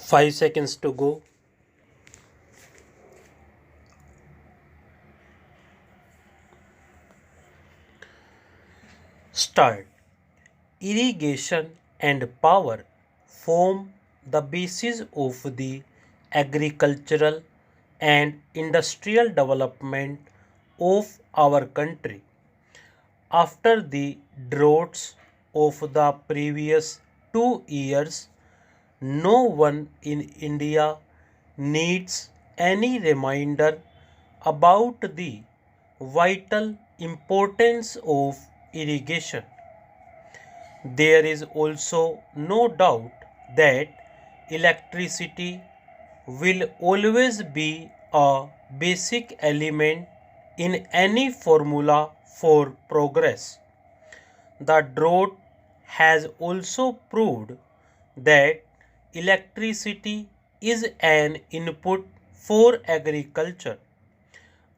5 seconds to go. Start. Irrigation and power form the basis of the agricultural and industrial development of our country. After the droughts of the previous 2 years, no one in India needs any reminder about the vital importance of irrigation. There is also no doubt that electricity will always be a basic element in any formula for progress. The drought has also proved that electricity is an input for agriculture.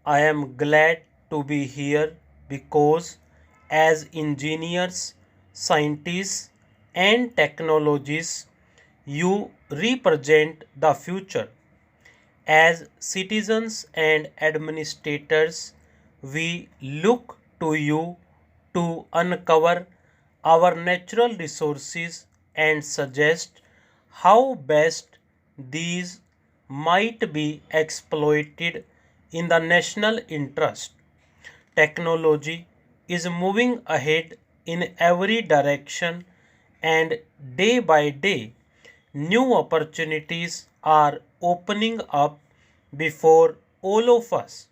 I am glad to be here because, as engineers, scientists, and technologists, you represent the future. As citizens and administrators, we look to you to uncover our natural resources and suggest how best these might be exploited in the national interest. Technology is moving ahead in every direction, and day by day, new opportunities are opening up before all of us.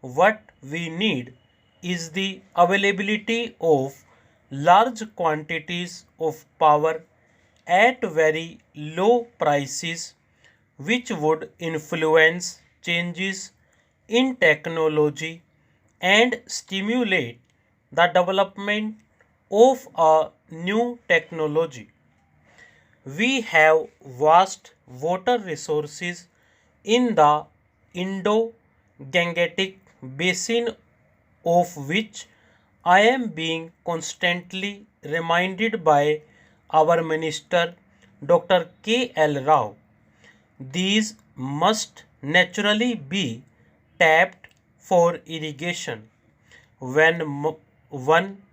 What we need is the availability of large quantities of power at very low prices, which would influence changes in technology and stimulate the development of a new technology. We have vast water resources in the Indo Gangetic basin, of which I am being constantly reminded by our Minister Dr. K.L. Rao. These must naturally be tapped for irrigation. When one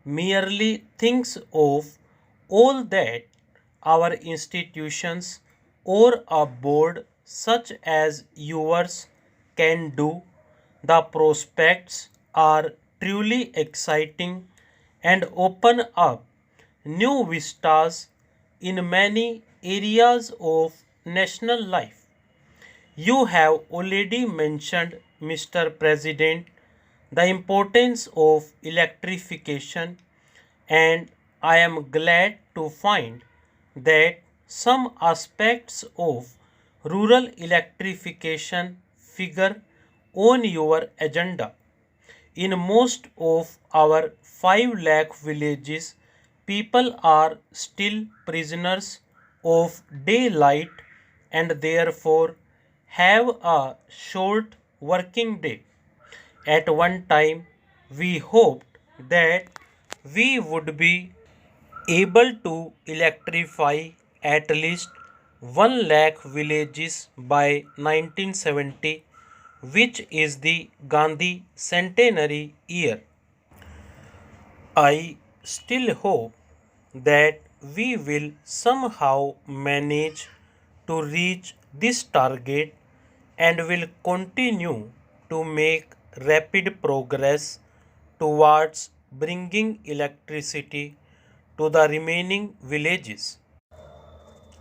merely thinks of all that our institutions or a board such as yours can do, the prospects are truly exciting and open up new vistas in many areas of national life. You have already mentioned, Mr. President, the importance of electrification, and I am glad to find that some aspects of rural electrification figure on your agenda. In most of our 5 lakh villages, people are still prisoners of daylight and therefore have a short working day. At one time, we hoped that we would be able to electrify at least 1 lakh villages by 1970, which is the Gandhi centenary year. I still hope that we will somehow manage to reach this target and will continue to make rapid progress towards bringing electricity to the remaining villages.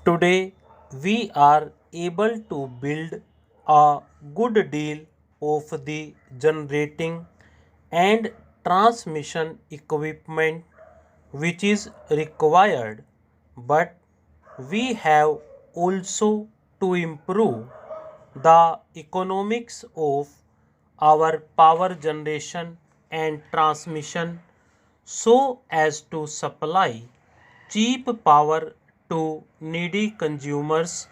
Today, we are able to build a good deal of the generating and transmission equipment which is required, but we have also to improve the economics of our power generation and transmission so as to supply cheap power to needy consumers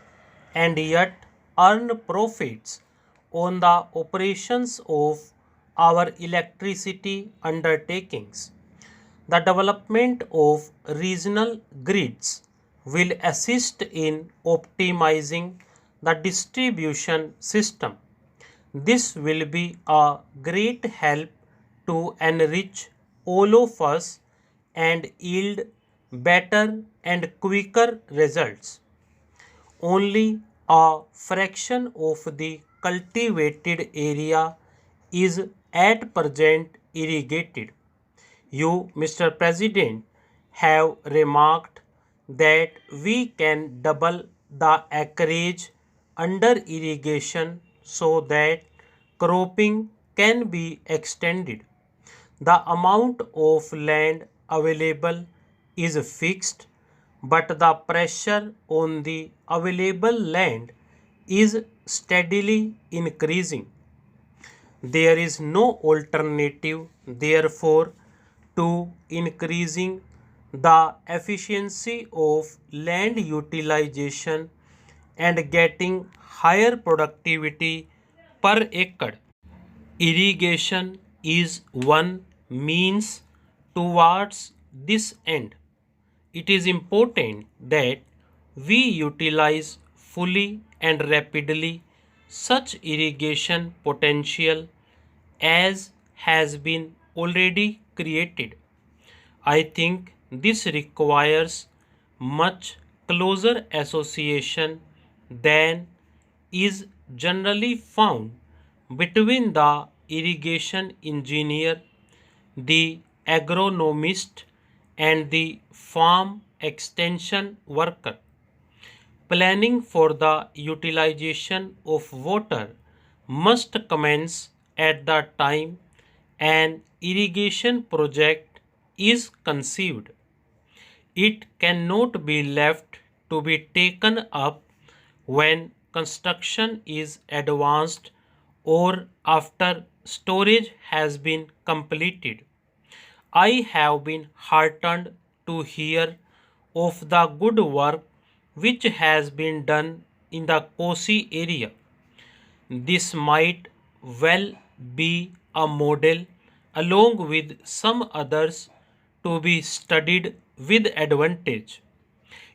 and yet earn profits on the operations of our electricity undertakings. The development of regional grids will assist in optimizing the distribution system. This will be a great help to enrich all of us and yield better and quicker results. Only a fraction of the cultivated area is at present irrigated. You, Mr. President, have remarked that we can double the acreage under irrigation so that cropping can be extended. The amount of land available is fixed, but the pressure on the available land is steadily increasing. There is no alternative, therefore, to increasing the efficiency of land utilization and getting higher productivity per acre. Irrigation is one means towards this end. It is important that we utilize fully and rapidly such irrigation potential as has been already created. I think this requires much closer association than is generally found between the irrigation engineer, the agronomist, and the farm extension worker. Planning for the utilization of water must commence at the time an irrigation project is conceived. It cannot be left to be taken up when construction is advanced or after storage has been completed. I have been heartened to hear of the good work which has been done in the Kosi area. This might well be a model along with some others to be studied with advantage.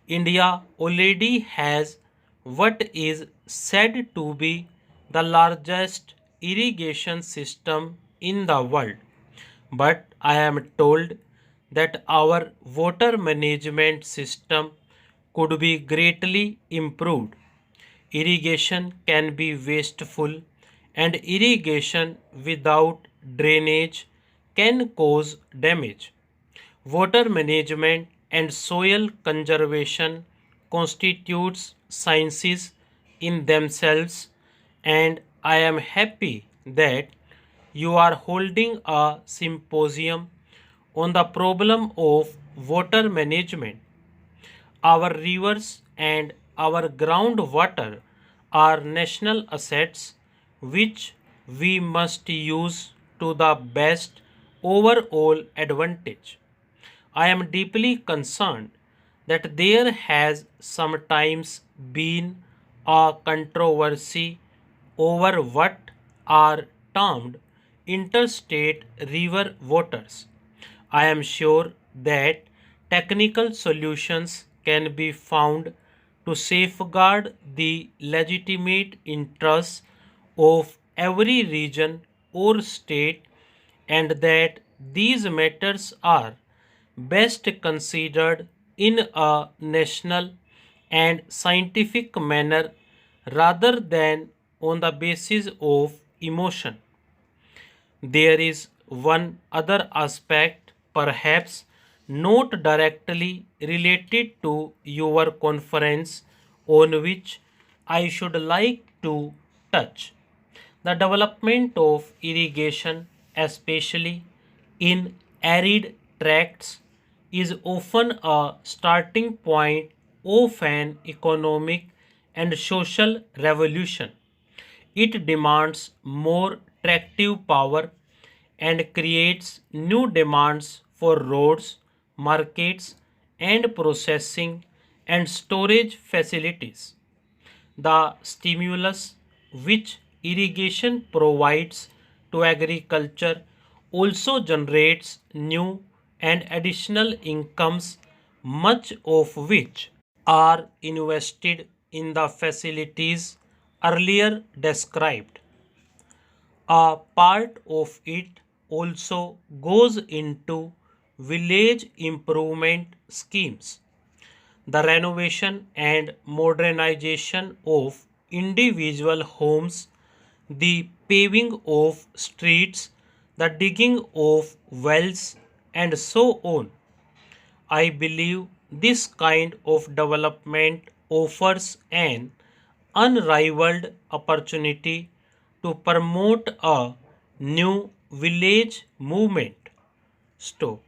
India already has what is said to be the largest irrigation system in the world, but I am told that our water management system could be greatly improved. Irrigation can be wasteful, and irrigation without drainage can cause damage. Water management and soil conservation constitutes sciences in themselves, and I am happy that you are holding a symposium on the problem of water management. Our rivers and our groundwater are national assets which we must use to the best overall advantage. I am deeply concerned that there has sometimes been a controversy over what are termed interstate river waters. I am sure that technical solutions can be found to safeguard the legitimate interests of every region or state, and that these matters are best considered in a national and scientific manner rather than on the basis of emotion. There is one other aspect, perhaps not directly related to your conference, on which I should like to touch. The development of irrigation, especially in arid tracts, is often a starting point of an economic and social revolution. It demands more tractive power and creates new demands for roads, markets, and processing and storage facilities. The stimulus which irrigation provides to agriculture also generates new and additional incomes, much of which are invested in the facilities earlier described. A part of it also goes into village improvement schemes, the renovation and modernization of individual homes, the paving of streets, the digging of wells, and so on. I believe this kind of development offers an unrivaled opportunity to promote a new village movement. Stop.